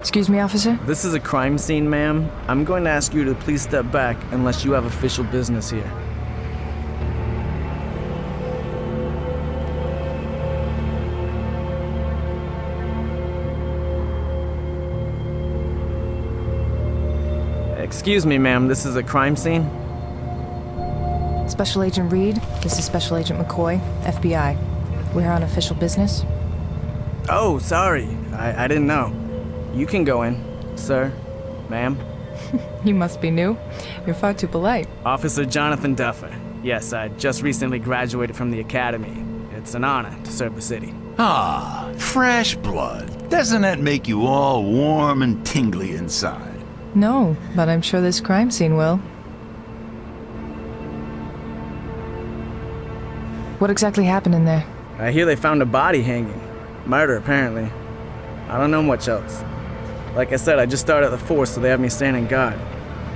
Excuse me, officer? This is a crime scene, ma'am. I'm going to ask you to please step back unless you have official business here. Excuse me, ma'am, this is a crime scene? Special Agent Reed, this is Special Agent McCoy, FBI. We're here on official business. Oh, sorry. I didn't know. You can go in, sir, ma'am. You must be new. You're far too polite. Officer Jonathan Duffer. Yes, I just recently graduated from the academy. It's an honor to serve the city. Ah, fresh blood. Doesn't that make you all warm and tingly inside? No, but I'm sure this crime scene will. What exactly happened in there? I hear they found a body hanging. Murder, apparently. I don't know much else. Like I said, I just started at the force, so they have me standing guard.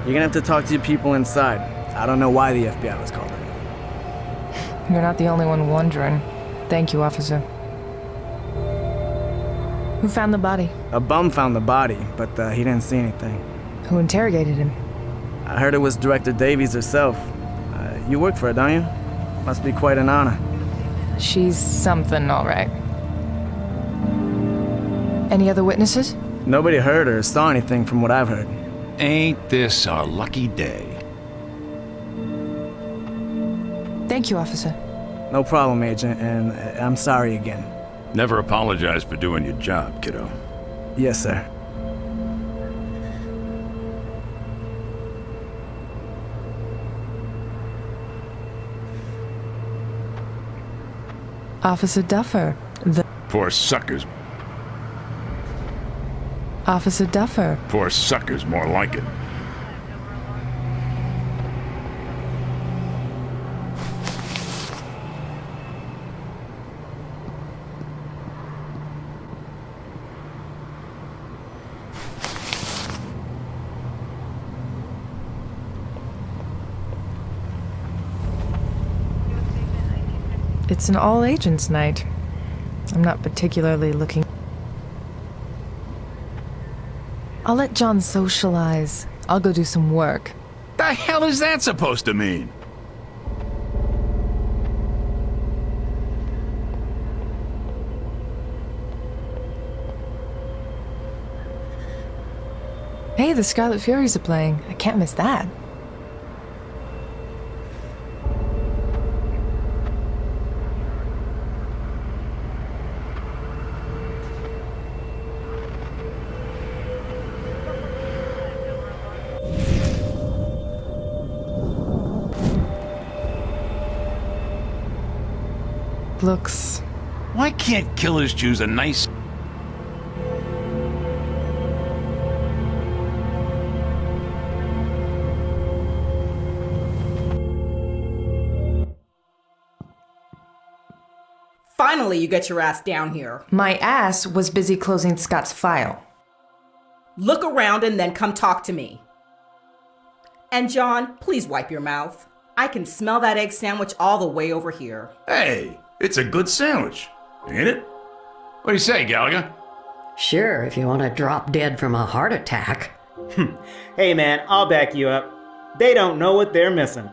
You're gonna have to talk to your people inside. I don't know why the FBI was called in. You're not the only one wondering. Thank you, officer. Who found the body? A bum found the body, but he didn't see anything. Who interrogated him? I heard it was Director Davies herself. You work for her, don't you? Must be quite an honor. She's something, all right. Any other witnesses? Nobody heard or saw anything from what I've heard. Ain't this our lucky day? Thank you, officer. No problem, Agent, and I'm sorry again. Never apologize for doing your job, kiddo. Yes, sir. Officer Duffer. Poor suckers. Officer Duffer. Poor suckers, more like it. It's an all-agents night. I'm not particularly looking... I'll let John socialize. I'll go do some work. The hell is that supposed to mean? Hey, the Scarlet Furies are playing. I can't miss that. Looks... Why can't killers choose a nice... Finally, you get your ass down here. My ass was busy closing Scott's file. Look around and then come talk to me. And John, please wipe your mouth. I can smell that egg sandwich all the way over here. Hey, it's a good sandwich, ain't it? What do you say, Gallagher? Sure, if you want to drop dead from a heart attack. Hey man, I'll back you up. They don't know what they're missing.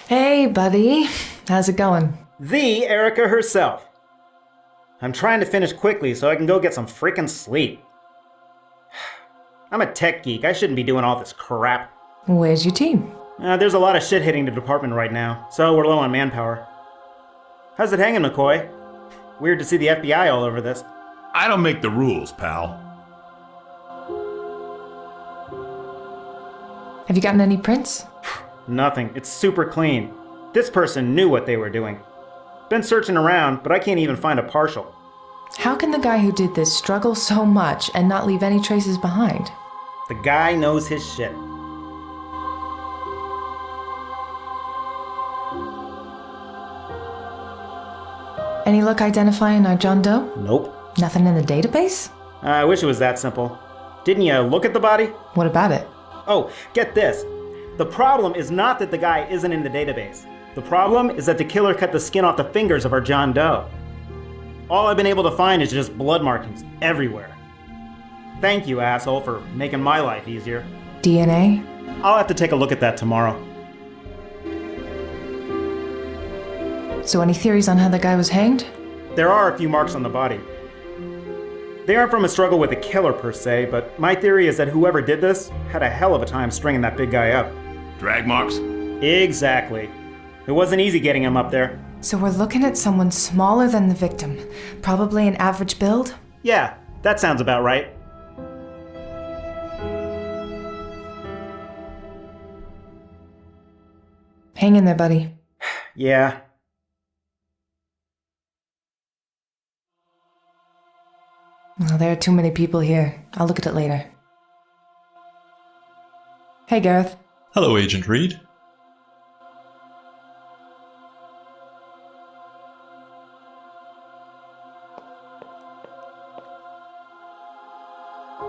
Hey, buddy. How's it going? The Erica herself. I'm trying to finish quickly so I can go get some freaking sleep. I'm a tech geek. I shouldn't be doing all this crap. Where's your team? There's a lot of shit hitting the department right now, so we're low on manpower. How's it hanging, McCoy? Weird to see the FBI all over this. I don't make the rules, pal. Have you gotten any prints? Nothing. It's super clean. This person knew what they were doing. Been searching around, but I can't even find a partial. How can the guy who did this struggle so much and not leave any traces behind? The guy knows his shit. Any luck identifying our John Doe? Nope. Nothing in the database? I wish it was that simple. Didn't you look at the body? What about it? Oh, get this. The problem is not that the guy isn't in the database. The problem is that the killer cut the skin off the fingers of our John Doe. All I've been able to find is just blood markings everywhere. Thank you, asshole, for making my life easier. DNA? I'll have to take a look at that tomorrow. So any theories on how the guy was hanged? There are a few marks on the body. They aren't from a struggle with a killer per se, but my theory is that whoever did this had a hell of a time stringing that big guy up. Drag marks? Exactly. It wasn't easy getting him up there. So we're looking at someone smaller than the victim. Probably an average build? Yeah, that sounds about right. Hang in there, buddy. Yeah. Well, there are too many people here. I'll look at it later. Hey, Gareth. Hello, Agent Reed.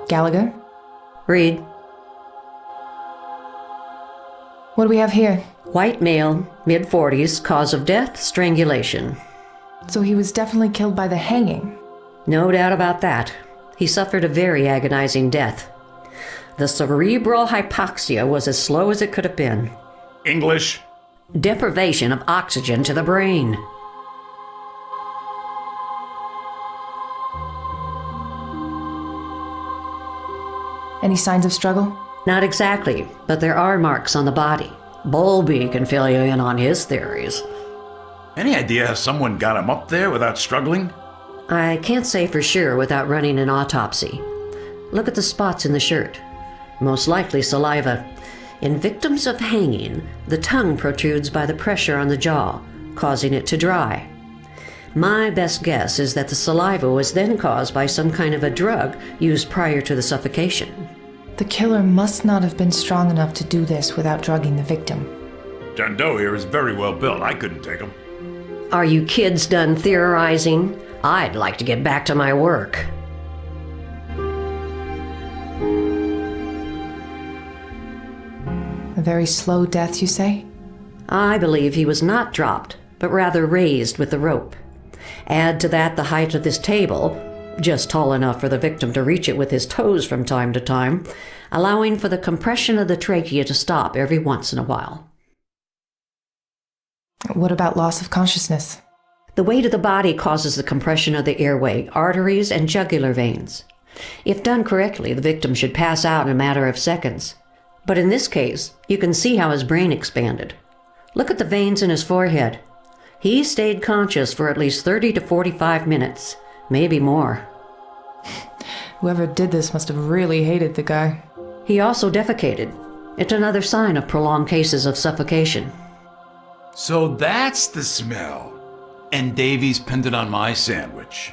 Gallagher? Reed. What do we have here? White male, mid-40s, cause of death, strangulation. So he was definitely killed by the hanging. No doubt about that. He suffered a very agonizing death. The cerebral hypoxia was as slow as it could have been. English? Deprivation of oxygen to the brain. Any signs of struggle? Not exactly, but there are marks on the body. Bowlby can fill you in on his theories. Any idea how someone got him up there without struggling? I can't say for sure without running an autopsy. Look at the spots in the shirt. Most likely saliva. In victims of hanging, the tongue protrudes by the pressure on the jaw, causing it to dry. My best guess is that the saliva was then caused by some kind of a drug used prior to the suffocation. The killer must not have been strong enough to do this without drugging the victim. John Doe here is very well built. I couldn't take him. Are you kids done theorizing? I'd like to get back to my work. A very slow death, you say? I believe he was not dropped, but rather raised with the rope. Add to that the height of this table, just tall enough for the victim to reach it with his toes from time to time, allowing for the compression of the trachea to stop every once in a while. What about loss of consciousness? The weight of the body causes the compression of the airway, arteries, and jugular veins. If done correctly, the victim should pass out in a matter of seconds. But in this case, you can see how his brain expanded. Look at the veins in his forehead. He stayed conscious for at least 30 to 45 minutes, maybe more. Whoever did this must have really hated the guy. He also defecated. It's another sign of prolonged cases of suffocation. So that's the smell. And Davies pinned it on my sandwich.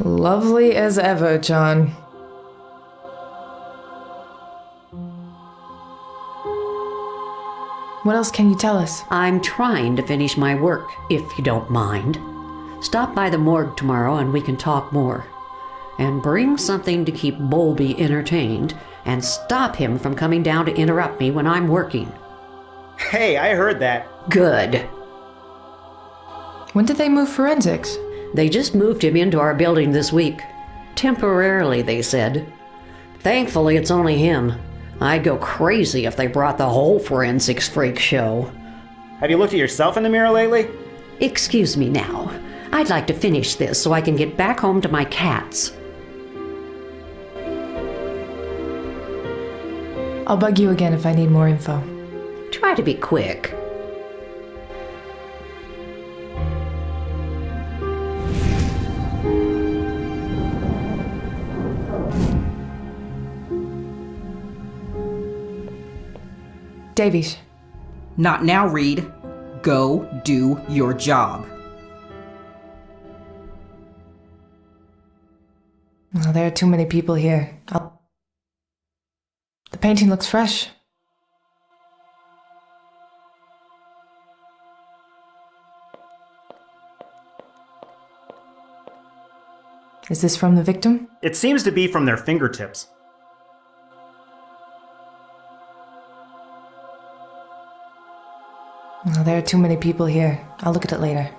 Lovely as ever, John. What else can you tell us? I'm trying to finish my work, if you don't mind. Stop by the morgue tomorrow and we can talk more. And bring something to keep Bowlby entertained and stop him from coming down to interrupt me when I'm working. Hey, I heard that. Good. When did they move forensics? They just moved him into our building this week. Temporarily, they said. Thankfully, it's only him. I'd go crazy if they brought the whole forensics freak show. Have you looked at yourself in the mirror lately? Excuse me now. I'd like to finish this so I can get back home to my cats. I'll bug you again if I need more info. Try to be quick. Davies. Not now, Reed. Go do your job. Oh, there are too many people here. The painting looks fresh. Is this from the victim? It seems to be from their fingertips. Oh, there are too many people here. I'll look at it later.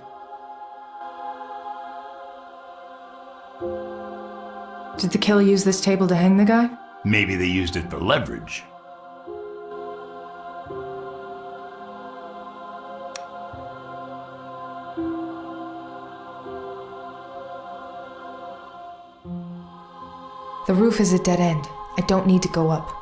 Did the killer use this table to hang the guy? Maybe they used it for leverage. The roof is a dead end. I don't need to go up.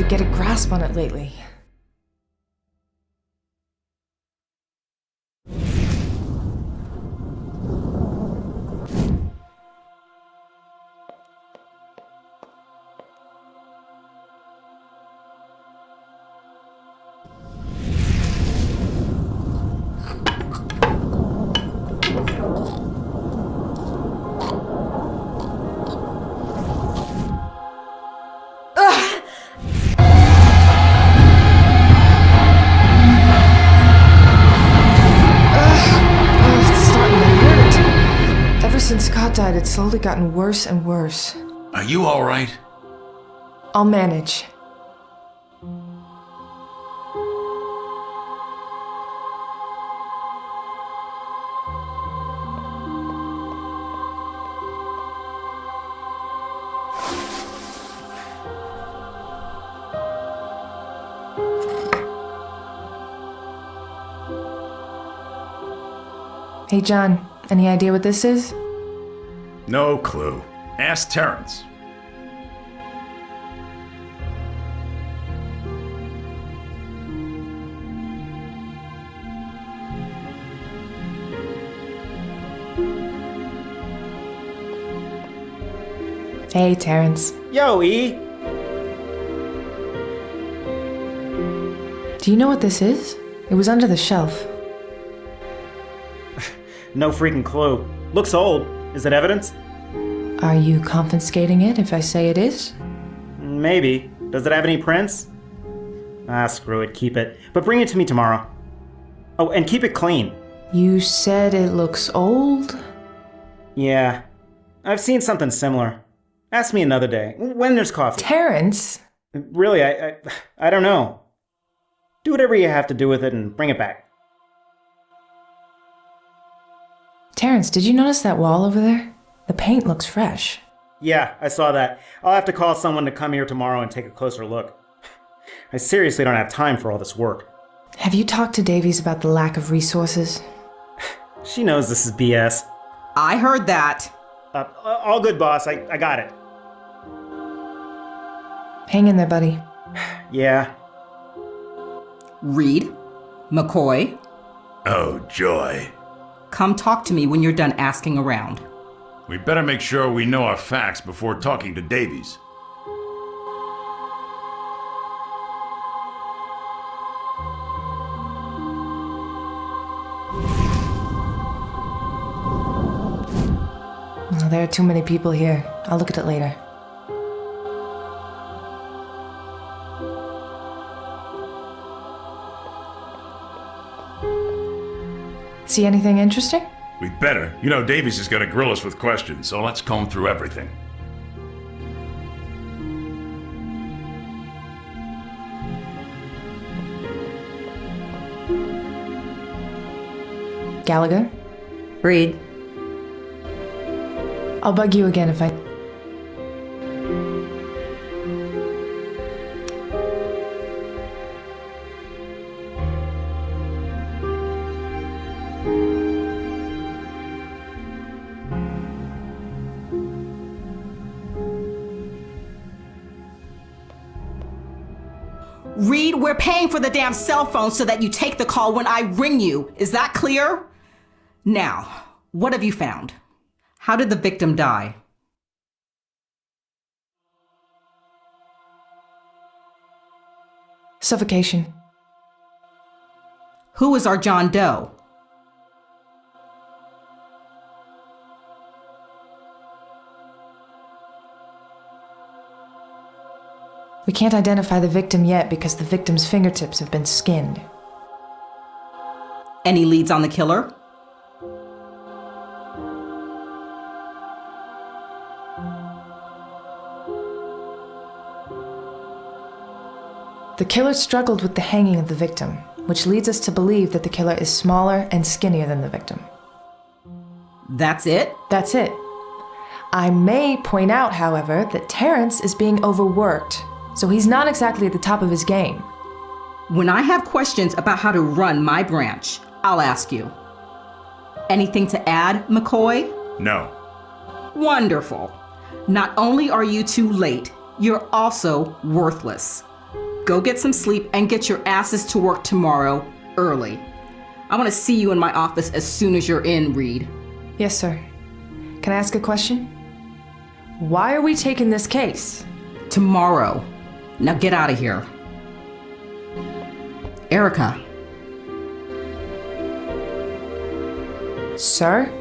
Get a grasp on it lately. Since Scott died, it's slowly gotten worse and worse. Are you all right? I'll manage. Hey, John, any idea what this is? No clue. Ask Terrence. Hey, Terrence. Yo, E! Do you know what this is? It was under the shelf. No freaking clue. Looks old. Is it evidence? Are you confiscating it if I say it is? Maybe. Does it have any prints? Ah, screw it. Keep it. But bring it to me tomorrow. Oh, and keep it clean. You said it looks old? Yeah. I've seen something similar. Ask me another day, when there's coffee. Terrence? Really, I don't know. Do whatever you have to do with it and bring it back. Terrence, did you notice that wall over there? The paint looks fresh. Yeah, I saw that. I'll have to call someone to come here tomorrow and take a closer look. I seriously don't have time for all this work. Have you talked to Davies about the lack of resources? She knows this is BS. I heard that. All good, boss. I got it. Hang in there, buddy. Yeah. Reed, McCoy, Oh, joy. come talk to me when you're done asking around. We better make sure we know our facts before talking to Davies. Oh, there are too many people here. I'll look at it later. See anything interesting? We better. You know Davies is gonna grill us with questions, so let's comb through everything. Gallagher? Reed, I'll bug you again if I... Reed, we're paying for the damn cell phone so that you take the call when I ring you. Is that clear? Now, what have you found? How did the victim die? Suffocation. Who is our John Doe? We can't identify the victim yet because the victim's fingertips have been skinned. Any leads on the killer? The killer struggled with the hanging of the victim, which leads us to believe that the killer is smaller and skinnier than the victim. That's it? That's it. I may point out, however, that Terrence is being overworked, so he's not exactly at the top of his game. When I have questions about how to run my branch, I'll ask you. Anything to add, McCoy? No. Wonderful. Not only are you too late, you're also worthless. Go get some sleep and get your asses to work tomorrow early. I want to see you in my office as soon as you're in, Reed. Yes, sir. Can I ask a question? Why are we taking this case? Tomorrow. Now get out of here. Erica. Sir?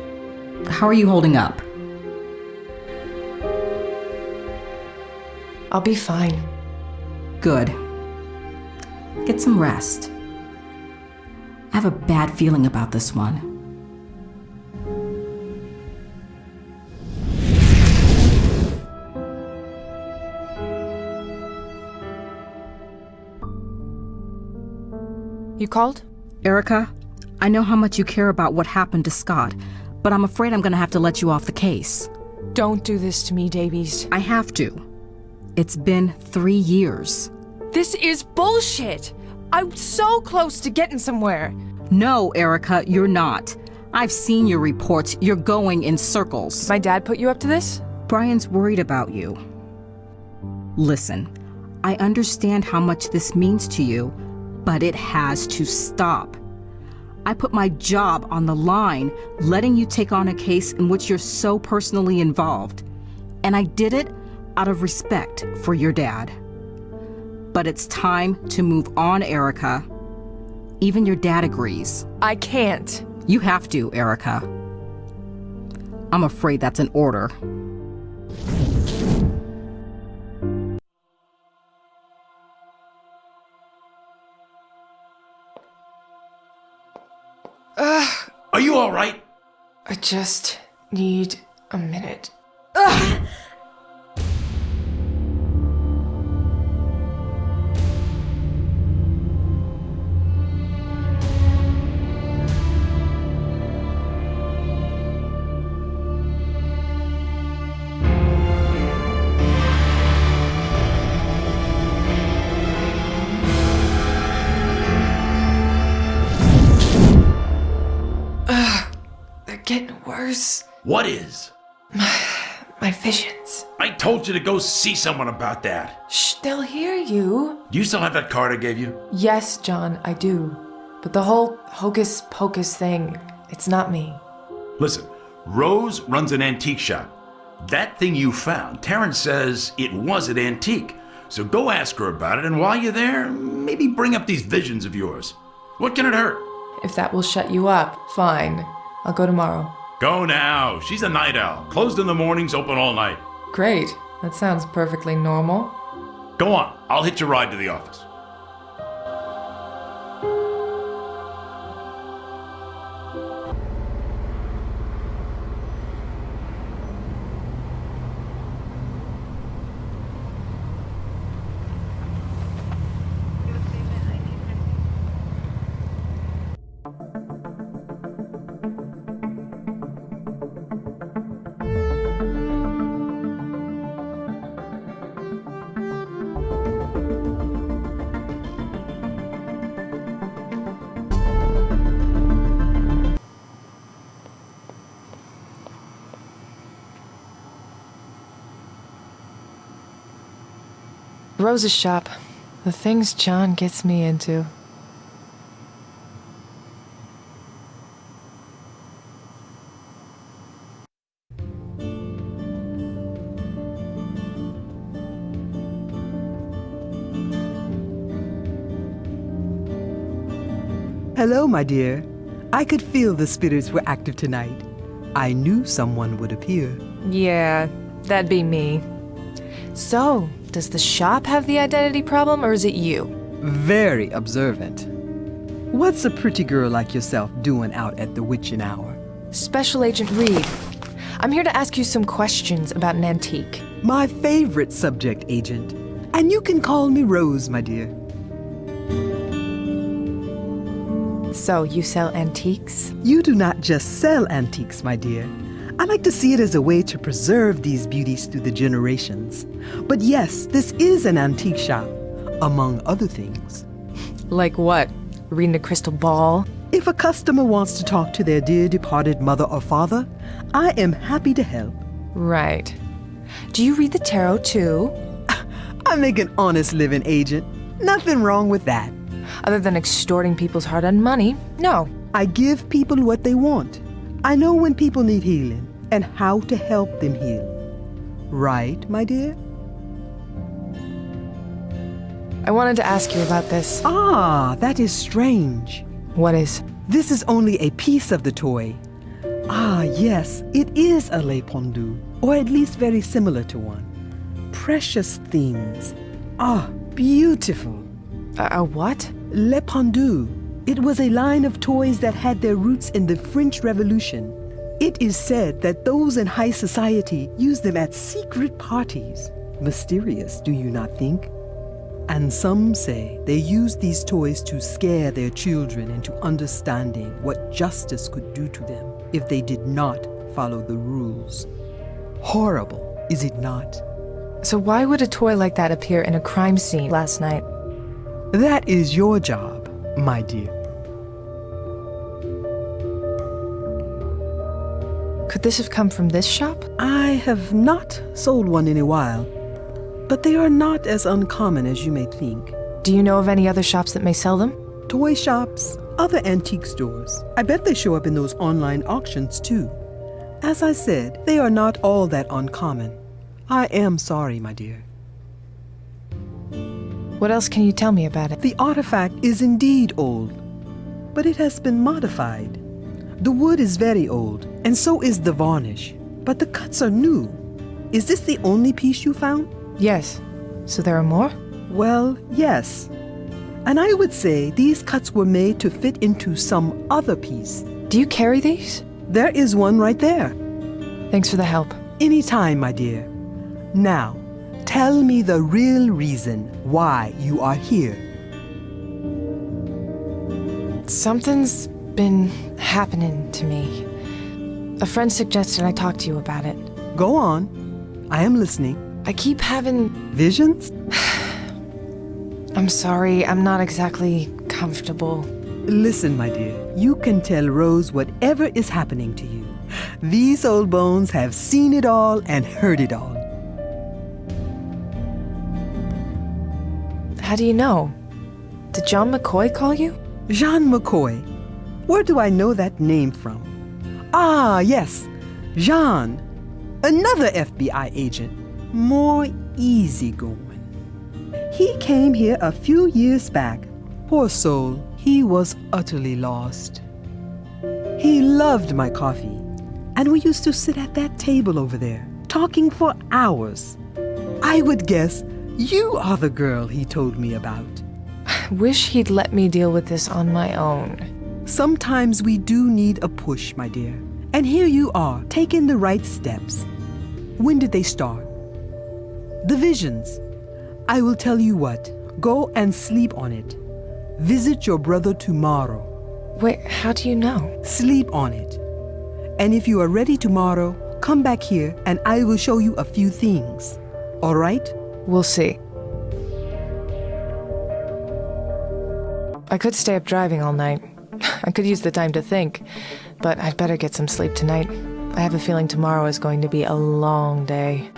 How are you holding up? I'll be fine. Good. Get some rest. I have a bad feeling about this one. You called? Erica, I know how much you care about what happened to Scott, but I'm afraid I'm gonna have to let you off the case. Don't do this to me, Davies. I have to. It's been 3 years. This is bullshit! I'm so close to getting somewhere. No, Erica, you're not. I've seen your reports. You're going in circles. My dad put you up to this? Brian's worried about you. Listen, I understand how much this means to you, but it has to stop. I put my job on the line, letting you take on a case in which you're so personally involved. And I did it out of respect for your dad. But it's time to move on, Erica. Even your dad agrees. I can't. You have to, Erica. I'm afraid that's an order. Are you all right? I just need a minute. They're getting worse. What is? My visions. I told you to go see someone about that. Shh, they'll hear you. Do you still have that card I gave you? Yes, John, I do. But the whole hocus pocus thing, it's not me. Listen, Rose runs an antique shop. That thing you found, Terrence says it was an antique. So go ask her about it, and while you're there, maybe bring up these visions of yours. What can it hurt? If that will shut you up, fine. I'll go tomorrow. Go now. She's a night owl. Closed in the mornings, open all night. Great. That sounds perfectly normal. Go on. I'll hitch a ride to the office. Rose's shop. The things John gets me into. Hello, my dear. I could feel the spirits were active tonight. I knew someone would appear. Yeah, that'd be me. So, does the shop have the identity problem, or is it you? Very observant. What's a pretty girl like yourself doing out at the witching hour? Special Agent Reed. I'm here to ask you some questions about an antique. My favorite subject, Agent. And you can call me Rose, my dear. So, you sell antiques? You do not just sell antiques, my dear. I like to see it as a way to preserve these beauties through the generations. But yes, this is an antique shop, among other things. Like what? Reading a crystal ball? If a customer wants to talk to their dear departed mother or father, I am happy to help. Right. Do you read the tarot too? I make an honest living, Agent. Nothing wrong with that. Other than extorting people's hard-earned money, no. I give people what they want. I know when people need healing and how to help them heal. Right, my dear? I wanted to ask you about this. Ah, that is strange. What is? This is only a piece of the toy. Ah, yes, it is a le pendu, or at least very similar to one. Precious things. Ah, beautiful. A what? Le pendu. It was a line of toys that had their roots in the French Revolution. It is said that those in high society used them at secret parties. Mysterious, do you not think? And some say they used these toys to scare their children into understanding what justice could do to them if they did not follow the rules. Horrible, is it not? So why would a toy like that appear in a crime scene last night? That is your job, my dear. Could this have come from this shop? I have not sold one in a while, but they are not as uncommon as you may think. Do you know of any other shops that may sell them? Toy shops, other antique stores. I bet they show up in those online auctions too. As I said, they are not all that uncommon. I am sorry, my dear. What else can you tell me about it? The artifact is indeed old, but it has been modified. The wood is very old, and so is the varnish, but the cuts are new. Is this the only piece you found? Yes. So there are more? Well, yes. And I would say these cuts were made to fit into some other piece. Do you carry these? There is one right there. Thanks for the help. Anytime, my dear. Now, tell me the real reason why you are here. Something's been happening to me. A friend suggested I talk to you about it. Go on. I am listening. I keep having... Visions? I'm sorry, I'm not exactly comfortable. Listen, my dear, you can tell Rose whatever is happening to you. These old bones have seen it all and heard it all. How do you know? Did John McCoy call you? Jean McCoy. Where do I know that name from? Ah, yes, Jean. Another FBI agent. More easygoing. He came here a few years back. Poor soul, he was utterly lost. He loved my coffee, and we used to sit at that table over there, talking for hours. I would guess you are the girl he told me about. Wish he'd let me deal with this on my own. Sometimes we do need a push, my dear. And here you are, taking the right steps. When did they start? The visions. I will tell you what, go and sleep on it. Visit your brother tomorrow. Wait, how do you know? Sleep on it. And if you are ready tomorrow, come back here and I will show you a few things. All right? We'll see. I could stay up driving all night. I could use the time to think, but I'd better get some sleep tonight. I have a feeling tomorrow is going to be a long day.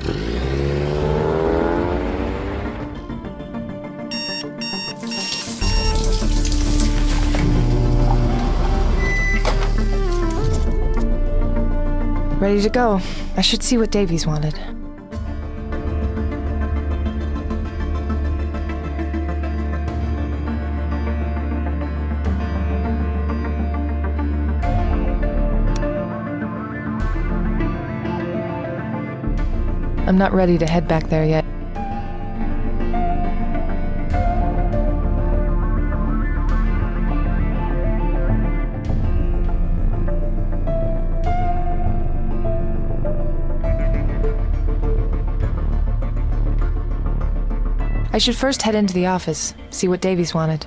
Ready to go. I should see what Davies wanted. I'm not ready to head back there yet. I should first head into the office, see what Davies wanted.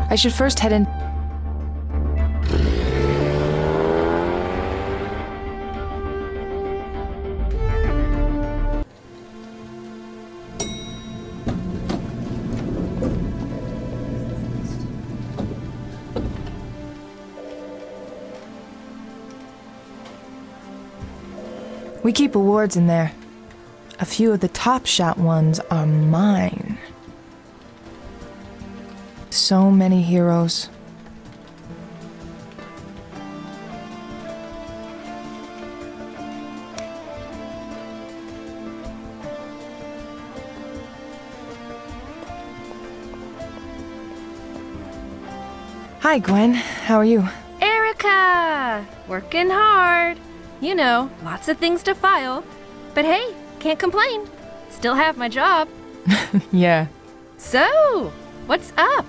I should first head in... We keep awards in there. A few of the top shot ones are mine. So many heroes. Hi, Gwen. How are you? Erica! Working hard. You know, lots of things to file. But hey, can't complain. Still have my job. Yeah. So, what's up?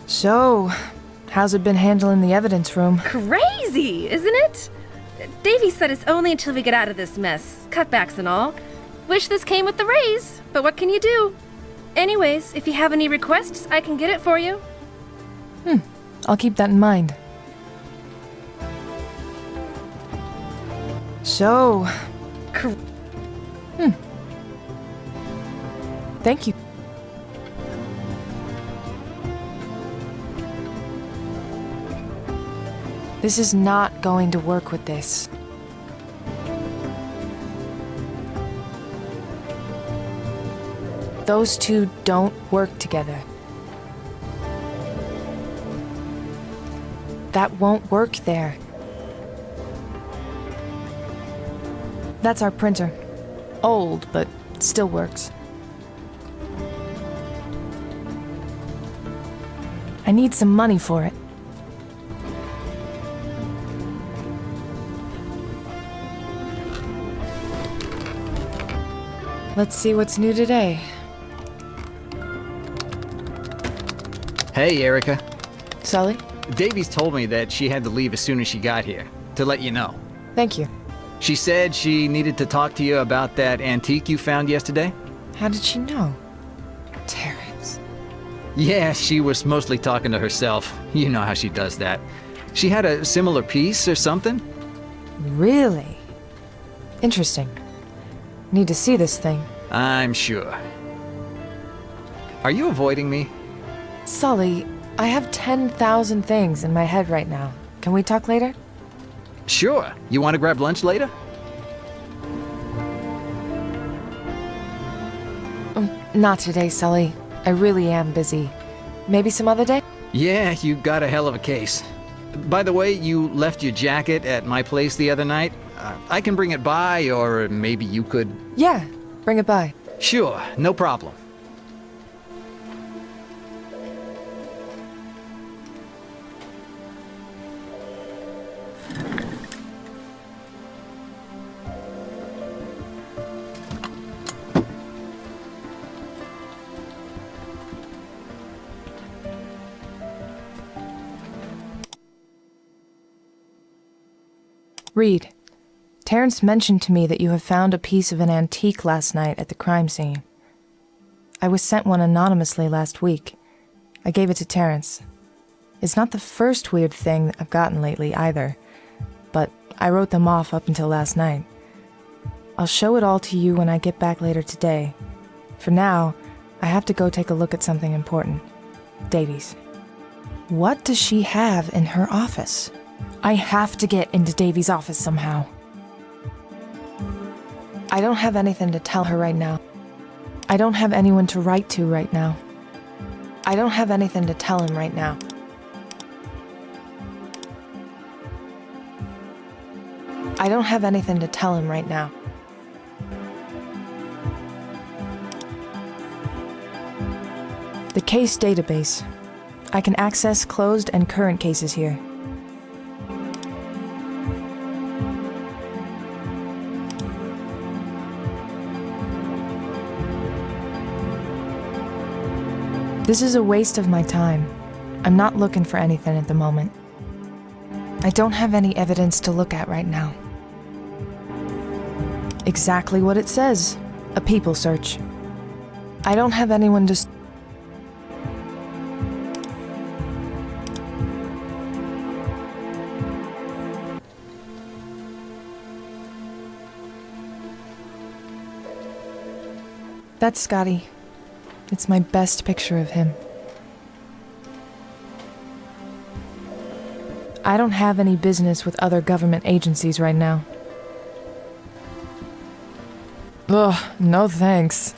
So, how's it been handling the evidence room? Crazy, isn't it? Davey said it's only until we get out of this mess, cutbacks and all. Wish this came with the raise, but what can you do? Anyways, if you have any requests, I can get it for you. I'll keep that in mind. So... Thank you. This is not going to work with this. Those two don't work together. That won't work there. That's our printer. Old, but still works. I need some money for it. Let's see what's new today. Hey, Erica. Sully? Davies told me that she had to leave as soon as she got here, to let you know. Thank you. She said she needed to talk to you about that antique you found yesterday. How did she know? Terrence. Yeah, she was mostly talking to herself. You know how she does that. She had a similar piece or something? Really? Interesting. Need to see this thing. I'm sure. Are you avoiding me? Sully, I have 10,000 things in my head right now. Can we talk later? Sure. You want to grab lunch later? Not today, Sully. I really am busy. Maybe some other day? Yeah, you got a hell of a case. By the way, you left your jacket at my place the other night. I can bring it by, or maybe you could... Yeah, bring it by. Sure, no problem. Reed, Terrence mentioned to me that you have found a piece of an antique last night at the crime scene. I was sent one anonymously last week. I gave it to Terrence. It's not the first weird thing I've gotten lately either, but I wrote them off up until last night. I'll show it all to you when I get back later today. For now, I have to go take a look at something important. Davies. What does she have in her office? I have to get into Davies' office somehow. I don't have anything to tell her right now. I don't have anyone to write to right now. I don't have anything to tell him right now. I don't have anything to tell him right now. The case database. I can access closed and current cases here. This is a waste of my time. I'm not looking for anything at the moment. I don't have any evidence to look at right now. Exactly what it says. A people search. I don't have anyone to... That's Scotty. It's my best picture of him. I don't have any business with other government agencies right now. Ugh, no thanks.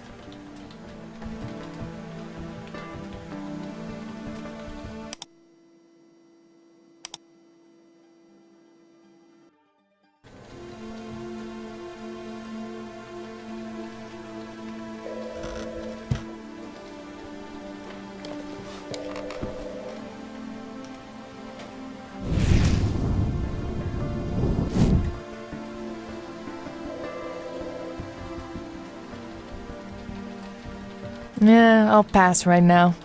Yeah, I'll pass right now.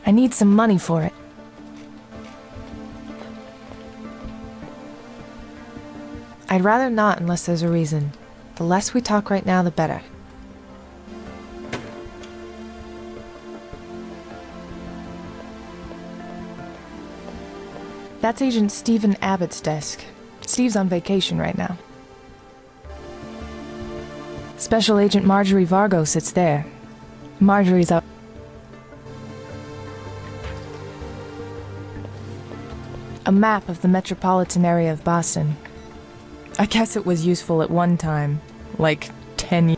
I need some money for it. I'd rather not unless there's a reason. The less we talk right now, the better. That's Agent Stephen Abbott's desk. Steve's on vacation right now. Special Agent Marjorie Vargo sits there. Marjorie's up. A map of the metropolitan area of Boston. I guess it was useful at one time, like 10 years.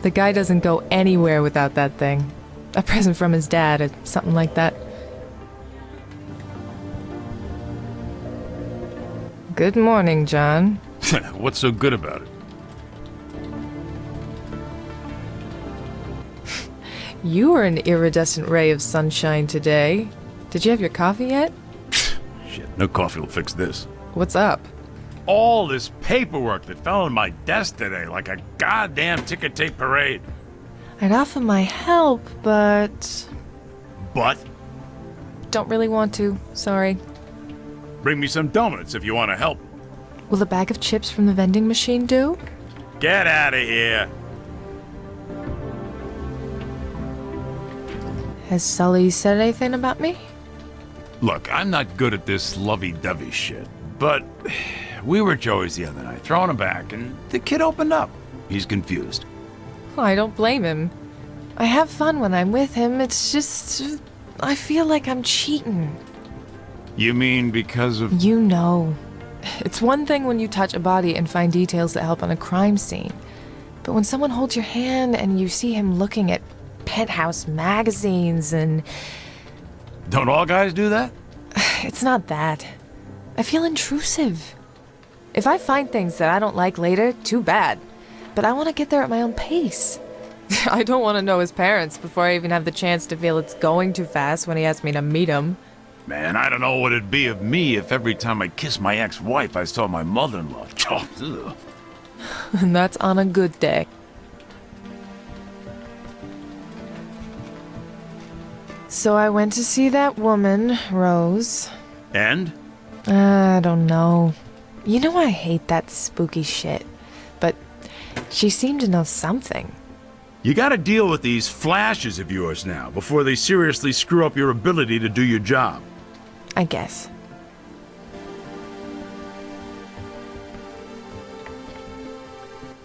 The guy doesn't go anywhere without that thing. A present from his dad or something like that. Good morning, John. What's so good about it? You were an iridescent ray of sunshine today. Did you have your coffee yet? Shit, no coffee will fix this. What's up? All this paperwork that fell on my desk today like a goddamn ticker tape parade. I'd offer my help, but... But? Don't really want to, sorry. Bring me some donuts if you want to help. Will a bag of chips from the vending machine do? Get out of here. Has Sully said anything about me? Look, I'm not good at this lovey-dovey shit, but we were at Joey's the other night, throwing him back, and the kid opened up. He's confused. I don't blame him. I have fun when I'm with him, it's just... I feel like I'm cheating. You mean because of... You know. It's one thing when you touch a body and find details that help on a crime scene. But when someone holds your hand and you see him looking at penthouse magazines and... Don't all guys do that? It's not that. I feel intrusive. If I find things that I don't like later, too bad. But I want to get there at my own pace. I don't want to know his parents before I even have the chance to feel it's going too fast when he asks me to meet him. Man, I don't know what it'd be of me if every time I kissed my ex-wife I saw my mother-in-law. Oh, And that's on a good day. So I went to see that woman, Rose. and? I don't know. You know I hate that spooky shit. But she seemed to know something. You gotta deal with these flashes of yours now before they seriously screw up your ability to do your job. I guess.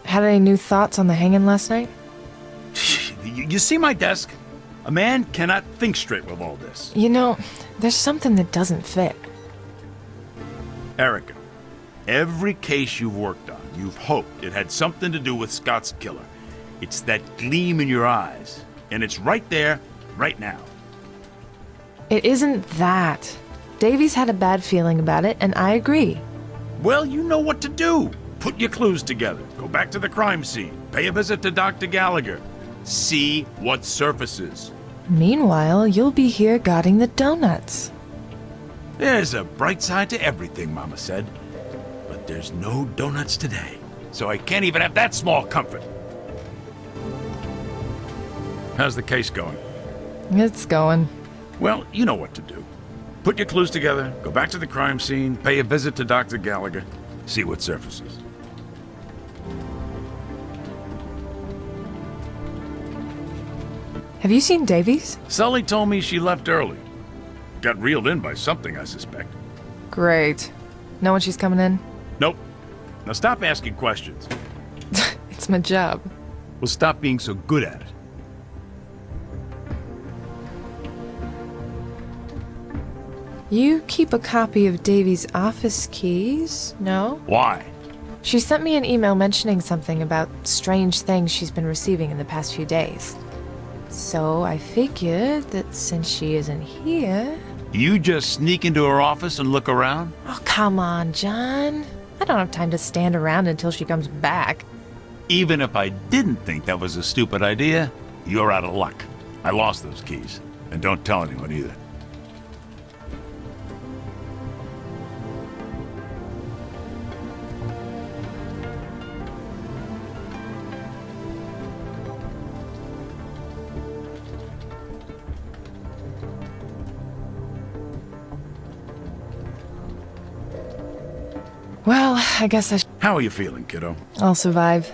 Had any new thoughts on the hanging last night? You see my desk? A man cannot think straight with all this. You know, there's something that doesn't fit. Erica, every case you've worked on, you've hoped it had something to do with Scott's killer. It's that gleam in your eyes, and it's right there, right now. It isn't that. Davies had a bad feeling about it, and I agree. Well, you know what to do. Put your clues together. Go back to the crime scene. Pay a visit to Dr. Gallagher. See what surfaces. Meanwhile, you'll be here guarding the donuts. There's a bright side to everything, Mama said. But there's no donuts today, so I can't even have that small comfort. How's the case going? It's going. Well, you know what to do. Put your clues together, go back to the crime scene, pay a visit to Dr. Gallagher, see what surfaces. Have you seen Davies? Sully told me she left early. Got reeled in by something, I suspect. Great. Know when she's coming in? Nope. Now stop asking questions. It's my job. We'll stop being so good at it. You keep a copy of Davies' office keys, no? Why? She sent me an email mentioning something about strange things she's been receiving in the past few days. So I figured that since she isn't here... You just sneak into her office and look around? Oh, come on, John. I don't have time to stand around until she comes back. Even if I didn't think that was a stupid idea, you're out of luck. I lost those keys. And don't tell anyone either. I guess How are you feeling, kiddo? I'll survive.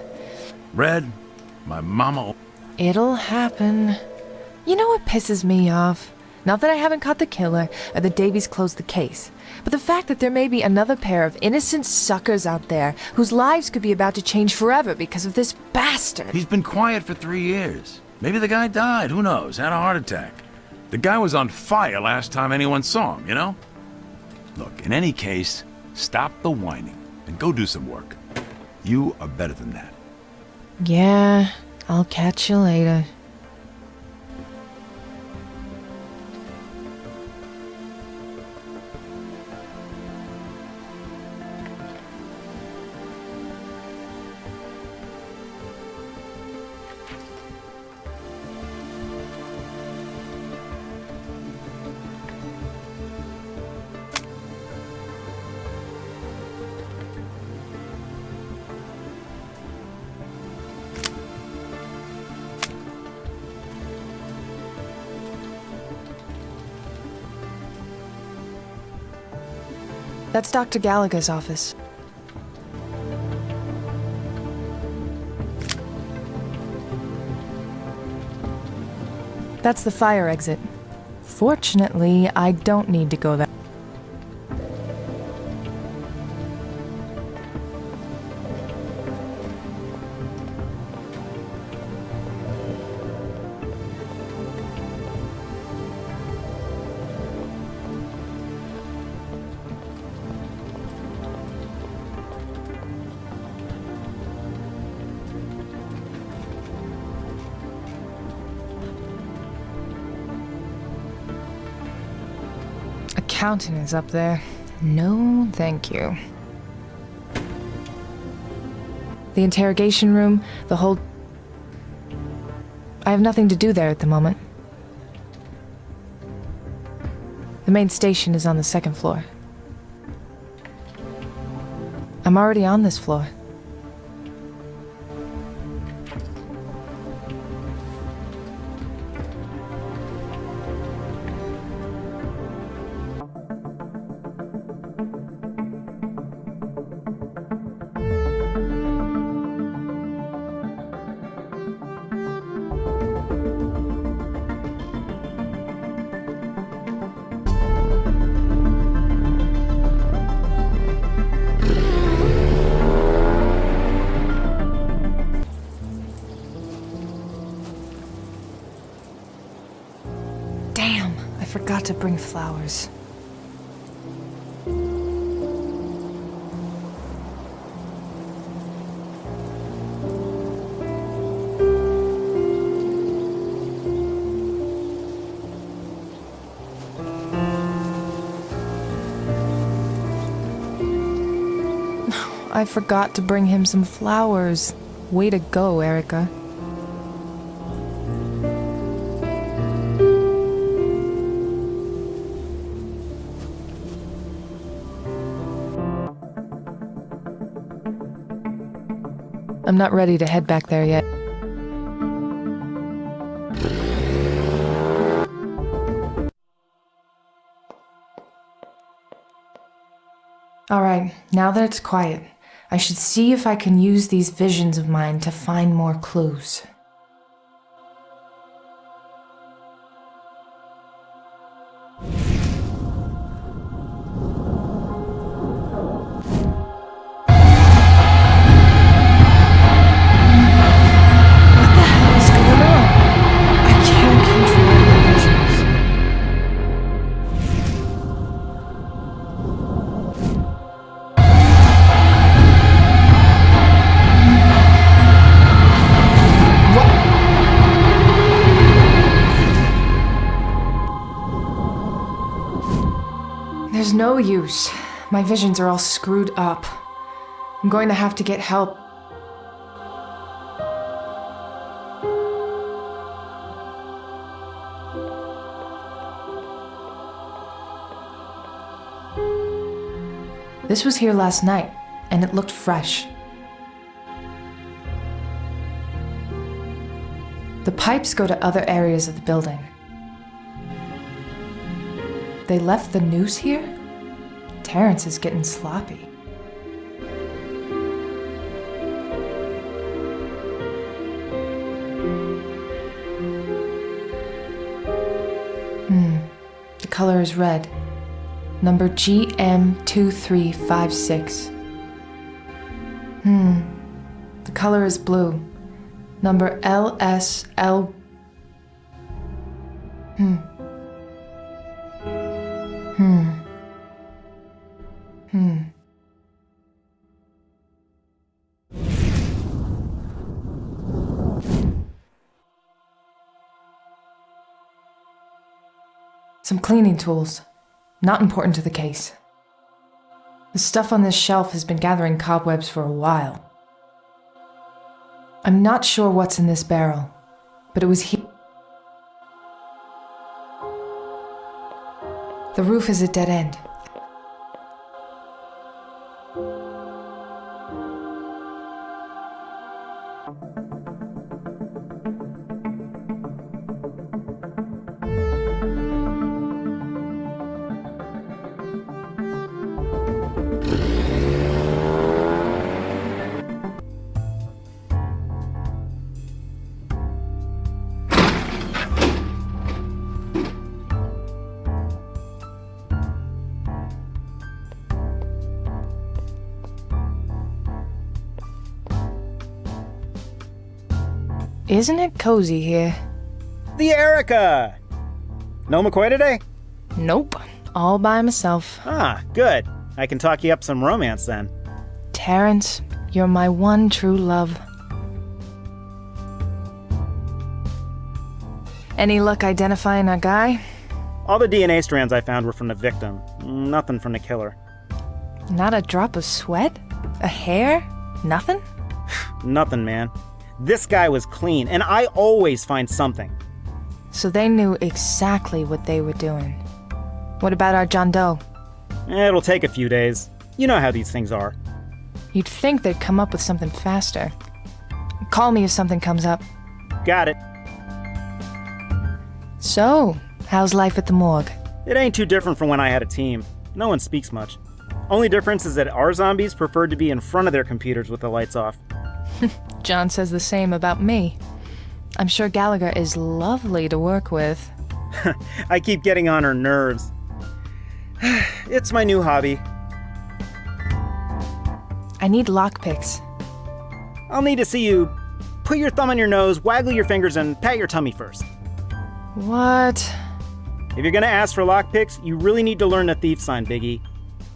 Red, my mama. It'll happen. You know what pisses me off? Not that I haven't caught the killer, or that Davies closed the case, but the fact that there may be another pair of innocent suckers out there whose lives could be about to change forever because of this bastard. He's been quiet for 3 years. Maybe the guy died, who knows, had a heart attack. The guy was on fire last time anyone saw him, you know? Look, in any case, stop the whining and go do some work. You are better than that. Yeah, I'll catch you later. That's Dr. Gallagher's office. That's the fire exit. Fortunately, I don't need to go that. Accountant is up there. No, thank you. The interrogation room, the whole... I have nothing to do there at the moment. The main station is on the second floor. I'm already on this floor. Damn, I forgot to bring flowers. I forgot to bring him some flowers. Way to go, Erica. I'm not ready to head back there yet. Alright, now that it's quiet, I should see if I can use these visions of mine to find more clues. There's no use. My visions are all screwed up. I'm going to have to get help. This was here last night, and it looked fresh. The pipes go to other areas of the building. They left the noose here? Terrence is getting sloppy. color is red. Number GM2356. The color is blue. Number LSL. Some cleaning tools. Not important to the case. The stuff on this shelf has been gathering cobwebs for a while. I'm not sure what's in this barrel, but it was here. The roof is a dead end. Isn't it cozy here? The Erica! No McCoy today? Nope. All by myself. Ah, good. I can talk you up some romance then. Terrence, you're my one true love. Any luck identifying our guy? All the DNA strands I found were from the victim. Nothing from the killer. Not a drop of sweat? A hair? Nothing? Nothing, man. This guy was clean, and I always find something. So they knew exactly what they were doing. What about our John Doe? It'll take a few days. You know how these things are. You'd think they'd come up with something faster. Call me if something comes up. Got it. So, how's life at the morgue? It ain't too different from when I had a team. No one speaks much. Only difference is that our zombies preferred to be in front of their computers with the lights off. John says the same about me. I'm sure Gallagher is lovely to work with. I keep getting on her nerves. It's my new hobby. I need lockpicks. I'll need to see you put your thumb on your nose, waggle your fingers, and pat your tummy first. What? If you're gonna ask for lockpicks, you really need to learn the thief sign, Biggie.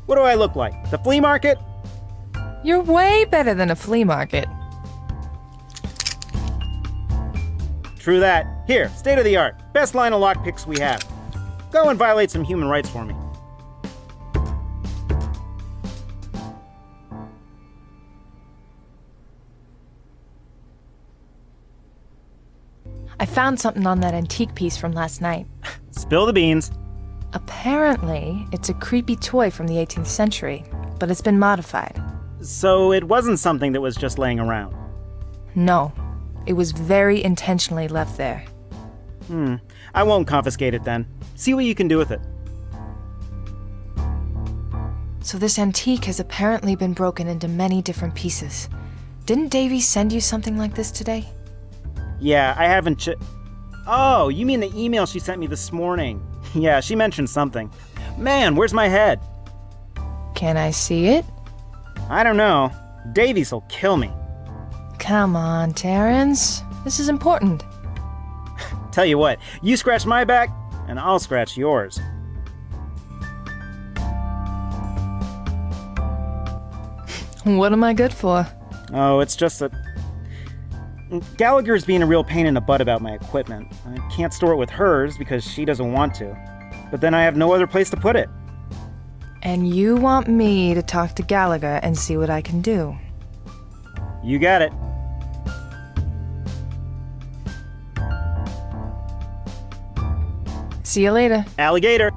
What do I look like? The flea market? You're way better than a flea market. True that. Here, state of the art. Best line of lockpicks we have. Go and violate some human rights for me. I found something on that antique piece from last night. Spill the beans. Apparently, it's a creepy toy from the 18th century, but it's been modified. So it wasn't something that was just laying around. No, it was very intentionally left there. I won't confiscate it then. See what you can do with it. So this antique has apparently been broken into many different pieces. Didn't Davy send you something like this today? Yeah, I haven't Oh, you mean the email she sent me this morning. Yeah, she mentioned something. Man, where's my head? Can I see it? I don't know. Davies will kill me. Come on, Terrence. This is important. Tell you what, you scratch my back, and I'll scratch yours. What am I good for? Oh, it's just that Gallagher's being a real pain in the butt about my equipment. I can't store it with hers because she doesn't want to. But then I have no other place to put it. And you want me to talk to Gallagher and see what I can do? You got it. See you later. Alligator.